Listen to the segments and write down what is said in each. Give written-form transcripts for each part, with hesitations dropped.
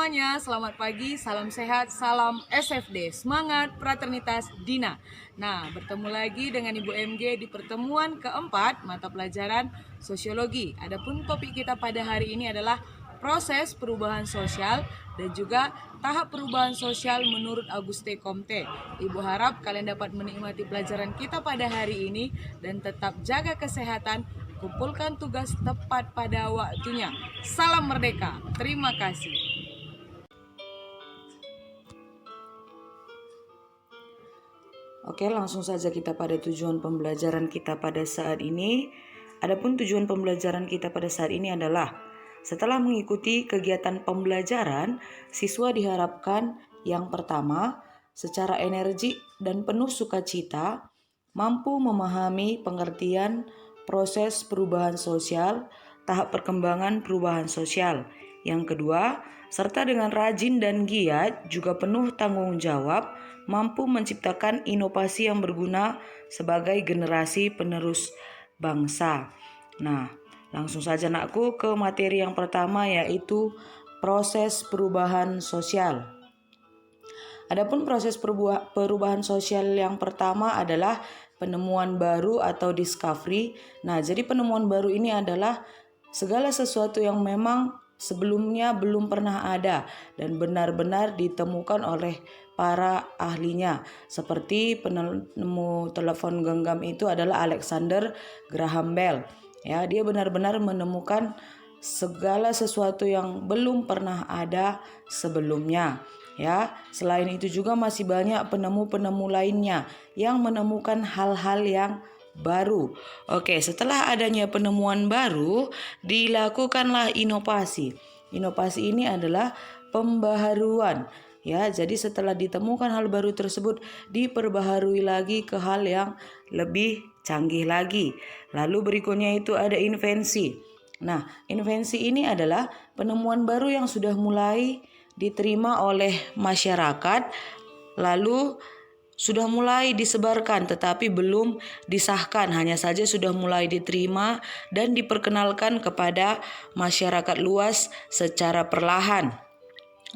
semuanya, selamat pagi, salam sehat, salam SFD, semangat fraternitas Dina. Nah, bertemu lagi dengan Ibu MG di pertemuan keempat mata pelajaran sosiologi. Adapun topik kita pada hari ini adalah proses perubahan sosial dan juga tahap perubahan sosial menurut Auguste Comte. Ibu harap kalian dapat menikmati pelajaran kita pada hari ini dan tetap jaga kesehatan. Kumpulkan tugas tepat pada waktunya. Salam merdeka. Terima kasih. Oke, langsung saja kita pada tujuan pembelajaran kita pada saat ini. Adapun tujuan pembelajaran kita pada saat ini adalah setelah mengikuti kegiatan pembelajaran, siswa diharapkan yang pertama, secara energi dan penuh sukacita, mampu memahami pengertian proses perubahan sosial, tahap perkembangan perubahan sosial. Yang kedua, serta dengan rajin dan giat juga penuh tanggung jawab, mampu menciptakan inovasi yang berguna sebagai generasi penerus bangsa. Nah, langsung saja nakku ke materi yang pertama, yaitu proses perubahan sosial. Adapun proses perubahan sosial yang pertama adalah penemuan baru atau discovery. Nah, jadi penemuan baru ini adalah segala sesuatu yang memang sebelumnya belum pernah ada dan benar-benar ditemukan oleh para ahlinya. Seperti penemu telepon genggam itu adalah Alexander Graham Bell. Ya, dia benar-benar menemukan segala sesuatu yang belum pernah ada sebelumnya. Ya, selain itu juga masih banyak penemu-penemu lainnya yang menemukan hal-hal yang baru. Oke, setelah adanya penemuan baru, dilakukanlah inovasi. Inovasi ini adalah pembaharuan. Ya, jadi setelah ditemukan hal baru tersebut, diperbaharui lagi ke hal yang lebih canggih lagi. Lalu berikutnya itu ada invensi. Nah, invensi ini adalah penemuan baru yang sudah mulai diterima oleh masyarakat, lalu sudah mulai disebarkan tetapi belum disahkan, hanya saja sudah mulai diterima dan diperkenalkan kepada masyarakat luas secara perlahan.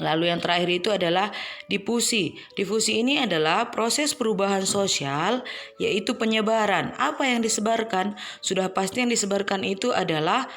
Lalu yang terakhir itu adalah difusi. Difusi ini adalah proses perubahan sosial, yaitu penyebaran. Apa yang disebarkan? Sudah pasti yang disebarkan itu adalah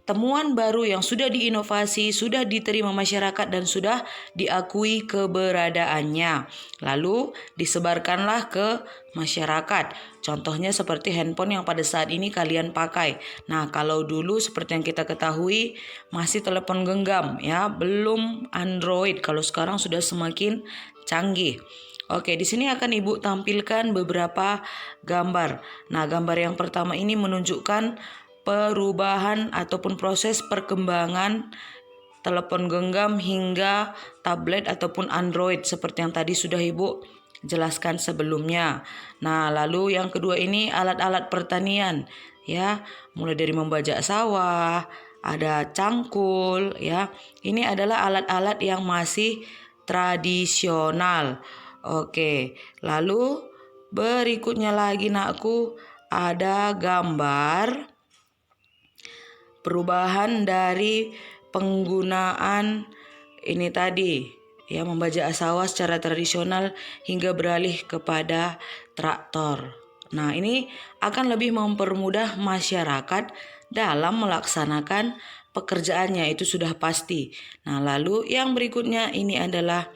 temuan baru yang sudah diinovasi, sudah diterima masyarakat dan sudah diakui keberadaannya. Lalu disebarkanlah ke masyarakat. Contohnya seperti handphone yang pada saat ini kalian pakai. Nah, kalau dulu seperti yang kita ketahui masih telepon genggam ya, belum Android. Kalau sekarang sudah semakin canggih. Oke, di sini akan Ibu tampilkan beberapa gambar. Nah, gambar yang pertama ini menunjukkan perubahan ataupun proses perkembangan telepon genggam hingga tablet ataupun Android seperti yang tadi sudah Ibu jelaskan sebelumnya. Nah, lalu yang kedua ini alat-alat pertanian ya, mulai dari membajak sawah, ada cangkul ya. Ini adalah alat-alat yang masih tradisional. Oke, lalu berikutnya lagi nakku ada gambar perubahan dari penggunaan ini tadi ya, membajak sawah secara tradisional hingga beralih kepada traktor. Nah, ini akan lebih mempermudah masyarakat dalam melaksanakan pekerjaannya, itu sudah pasti. Nah, lalu yang berikutnya ini adalah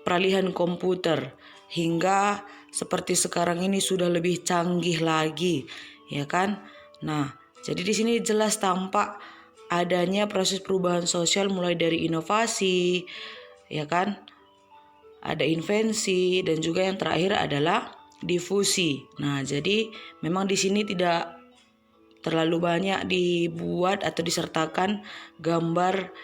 peralihan komputer hingga seperti sekarang ini sudah lebih canggih lagi, ya kan? Nah, jadi di sini jelas tampak adanya proses perubahan sosial mulai dari inovasi, ya kan? Ada invensi dan juga yang terakhir adalah difusi. Nah, jadi memang di sini tidak terlalu banyak dibuat atau disertakan gambar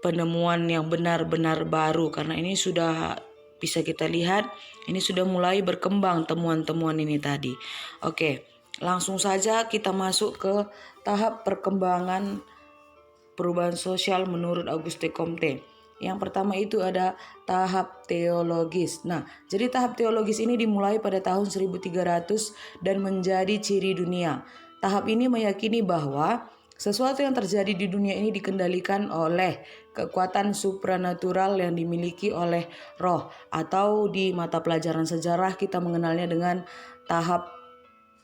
penemuan yang benar-benar baru karena ini sudah bisa kita lihat ini sudah mulai berkembang temuan-temuan ini tadi. Oke. Langsung saja kita masuk ke tahap perkembangan perubahan sosial menurut Auguste Comte. Yang pertama itu ada tahap teologis. Nah, jadi tahap teologis ini dimulai pada tahun 1300 dan menjadi ciri dunia. Tahap ini meyakini bahwa Sesuatu yang terjadi di dunia ini dikendalikan oleh kekuatan supranatural yang dimiliki oleh roh, atau di mata pelajaran sejarah kita mengenalnya dengan tahap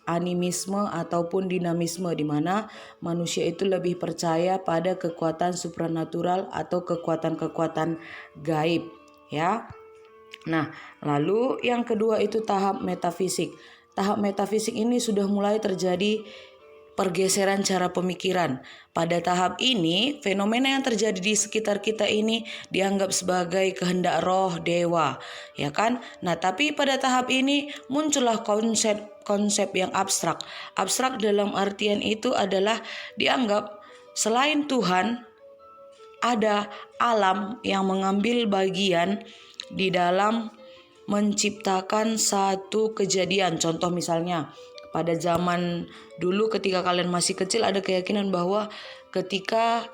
animisme ataupun dinamisme, di mana manusia itu lebih percaya pada kekuatan supranatural atau kekuatan-kekuatan gaib, ya. Nah, lalu yang kedua itu tahap metafisik. Tahap metafisik ini sudah mulai terjadi pergeseran cara pemikiran. Pada tahap ini, fenomena yang terjadi di sekitar kita ini dianggap sebagai kehendak roh dewa, ya kan? Nah, tapi pada tahap ini muncullah konsep yang abstrak. Abstrak dalam artian itu adalah dianggap selain Tuhan ada alam yang mengambil bagian di dalam menciptakan satu kejadian. Contoh misalnya, pada zaman dulu ketika kalian masih kecil ada keyakinan bahwa ketika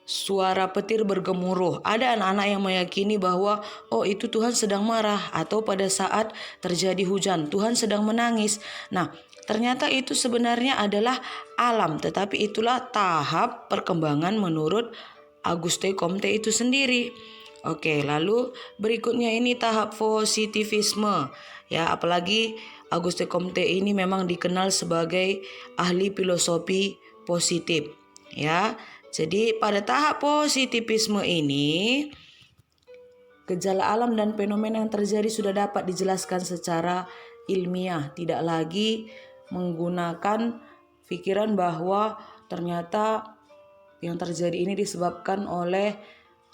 suara petir bergemuruh, ada anak-anak yang meyakini bahwa oh itu Tuhan sedang marah, atau pada saat terjadi hujan Tuhan sedang menangis. Nah, ternyata itu sebenarnya adalah alam, tetapi itulah tahap perkembangan menurut Auguste Comte itu sendiri. Oke, lalu berikutnya ini tahap positivisme, ya, apalagi Auguste Comte ini memang dikenal sebagai ahli filosofi positif, ya. Jadi pada tahap positivisme ini, gejala alam dan fenomena yang terjadi sudah dapat dijelaskan secara ilmiah, tidak lagi menggunakan pikiran bahwa ternyata yang terjadi ini disebabkan oleh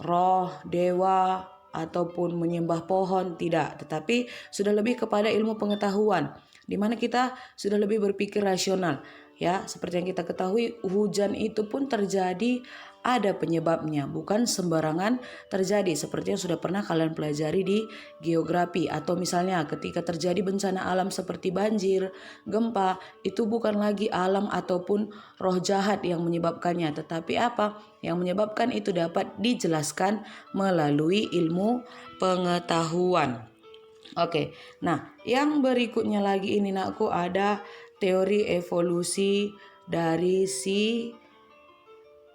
roh, dewa, ataupun menyembah pohon, tidak, tetapi sudah lebih kepada ilmu pengetahuan, di mana kita sudah lebih berpikir rasional, ya. Seperti yang kita ketahui, hujan itu pun terjadi ada penyebabnya, bukan sembarangan terjadi, seperti yang sudah pernah kalian pelajari di geografi. Atau misalnya ketika terjadi bencana alam seperti banjir, gempa, itu bukan lagi alam ataupun roh jahat yang menyebabkannya, tetapi apa yang menyebabkan itu dapat dijelaskan melalui ilmu pengetahuan. Oke, nah yang berikutnya lagi ini nakku ada teori evolusi dari si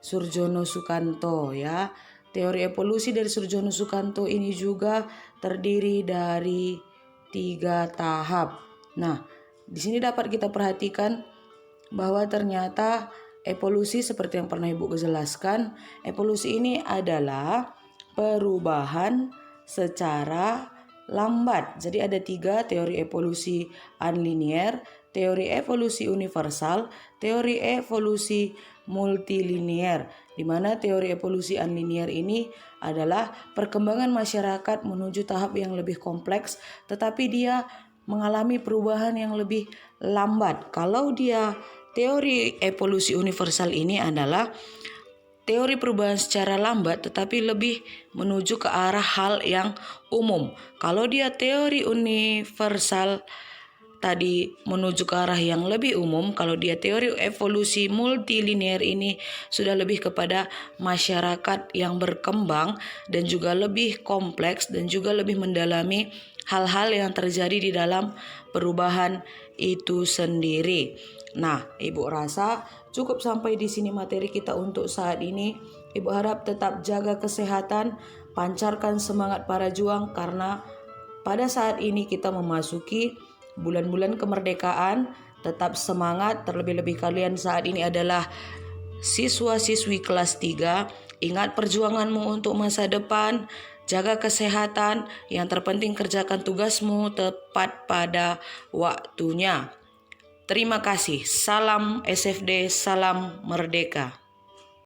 Surjono Sukanto, ya. Teori evolusi dari Surjono Sukanto ini juga terdiri dari 3 tahap. Nah, di sini dapat kita perhatikan bahwa ternyata evolusi seperti yang pernah Ibu jelaskan, evolusi ini adalah perubahan secara lambat. Jadi ada 3 teori evolusi unlinear, teori evolusi universal, teori evolusi multilinear, di mana teori evolusi unlinear ini adalah perkembangan masyarakat menuju tahap yang lebih kompleks, tetapi dia mengalami perubahan yang lebih lambat. Kalau dia teori evolusi universal ini adalah teori perubahan secara lambat tetapi lebih menuju ke arah hal yang umum. Kalau dia teori universal tadi menuju ke arah yang lebih umum, kalau dia teori evolusi multilinear ini sudah lebih kepada masyarakat yang berkembang dan juga lebih kompleks dan juga lebih mendalami hal-hal yang terjadi di dalam perubahan itu sendiri. Nah, Ibu rasa cukup sampai di sini materi kita untuk saat ini. Ibu harap tetap jaga kesehatan, pancarkan semangat para juang, karena pada saat ini kita memasuki bulan-bulan kemerdekaan. Tetap semangat, terlebih-lebih kalian saat ini adalah siswa-siswi kelas 3. Ingat perjuanganmu untuk masa depan, jaga kesehatan, yang terpenting kerjakan tugasmu tepat pada waktunya. Terima kasih. Salam SFD, salam merdeka.